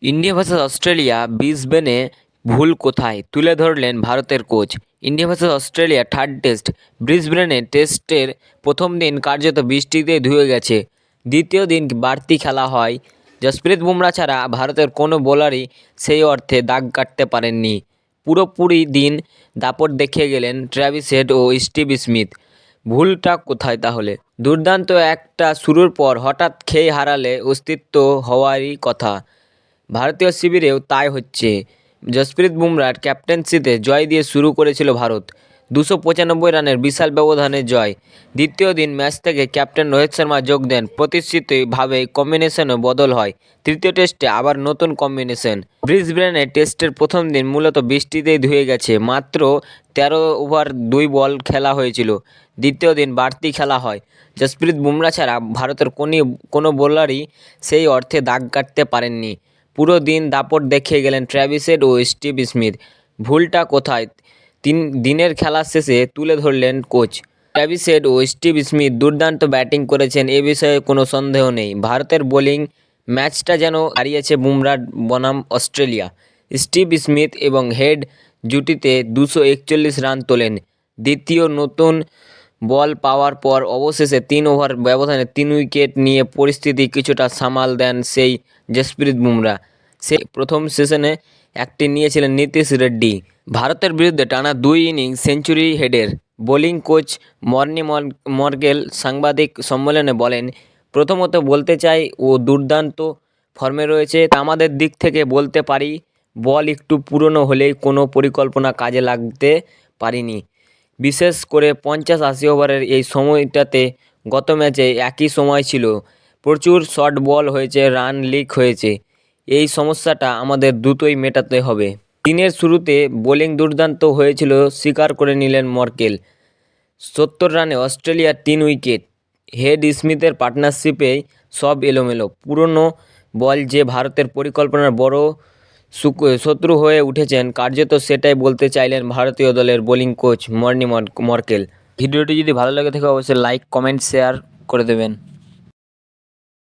India versus Australia ব্রিসবেনে ভুল কোথায় তুলে ধরলেন ভারতের coach. India versus Australia third test ব্রিসবেনে টেস্টের প্রথম দিন কার্যত বৃষ্টিতে ধুয়ে গেছে। দ্বিতীয় দিন বাড়তি খেলা হয়। জসপ্রীত বুমরা ছাড়া ভারতের কোনো বোলারই সেই অর্থে দাগ কাটতে পারেননি। পুরোপুরি দিন দাপট দেখিয়ে গেলেন ট্র্যাভিস হেড ও স্টিভ স্মিথ। ভুলটা কোথায় তাহলে? দুর্দান্ত একটা শুরুর পর হঠাৎ খেই হারালে অস্তিত্ব হওয়ারই কথা। ভারতীয় শিবিরেও তাই হচ্ছে। জসপ্রীত বুমরার ক্যাপ্টেন্সিতে জয় দিয়ে শুরু করেছিল ভারত। 295 রানের বিশাল ব্যবধানে জয়। দ্বিতীয় দিন ম্যাচ থেকে ক্যাপ্টেন রোহিত শর্মা যোগ দেন। প্রতিশ্রুতিভাবে কম্বিনেশনও বদল হয়। তৃতীয় টেস্টে আবার নতুন কম্বিনেশন। ব্রিসবেনে টেস্টের প্রথম দিন মূলত বৃষ্টিতেই ধুয়ে গেছে। মাত্র 13 ওভার 2 বল খেলা হয়েছিল। দ্বিতীয় দিন বাড়তি খেলা হয়। জসপ্রীত বুমরা ছাড়া ভারতের কোনো বোলারই সেই অর্থে দাগ কাটতে পারেননি। পুরো দিন দাপট দেখিয়ে গেলেন ট্র্যাভিস হেড ও স্টিভ স্মিথ। ভুলটা কোথায়? দিনের খেলা শেষে তুলে ধরলেন কোচ। ট্র্যাভিস হেড ও স্টিভ স্মিথ দুর্দান্ত ব্যাটিং করেছেন, এ বিষয়ে কোনো সন্দেহ নেই। ভারতের বোলিং ম্যাচটা যেন হারিয়েছে বুমরার বনাম অস্ট্রেলিয়া। স্টিভ স্মিথ এবং হেড জুটিতে 241 রান তোলেন। দ্বিতীয় নতুন বল পাওয়ার পর অবশেষে 3 ওভার ব্যবধানে 3 উইকেট নিয়ে পরিস্থিতি কিছুটা সামাল দেন সেই জসপ্রীত বুমরা। সেই প্রথম সেশনে একটি নিয়েছিলেন নীতিশ রেড্ডি। ভারতের বিরুদ্ধে টানা 2 ইনিংস সেঞ্চুরি হেডের। বোলিং কোচ মর্নি মর্কেল সাংবাদিক সম্মেলনে বলেন, প্রথমত বলতে চাই ও দুর্দান্ত ফর্মে রয়েছে। আমাদের দিক থেকে বলতে পারি বল একটু পুরনো হলেই কোনো পরিকল্পনা কাজে লাগতে পারিনি। বিশেষ করে 50-80 ওভারের এই সময়টাতে। গত ম্যাচে একই সময় ছিল। প্রচুর শর্ট বল হয়েছে, রান লিক হয়েছে। এই সমস্যাটা আমাদের দ্রুতই মেটাতে হবে। দিনের শুরুতে বোলিং দুর্দান্ত হয়েছিল স্বীকার করে নিলেন মর্কেল। 70 রানে অস্ট্রেলিয়ার 3 উইকেট। হেড স্মিথের পার্টনারশিপেই সব এলোমেলো। পুরনো বল যে ভারতের পরিকল্পনার বড় শত্রু হয়ে উঠেছেন, কার্যত সেটাই বলতে চাইলেন ভারতীয় দলের বোলিং কোচ মর্নি মর্কেল। ভিডিওটি যদি ভালো লাগে থাকে অবশ্যই লাইক, কমেন্ট, শেয়ার করে দেবেন।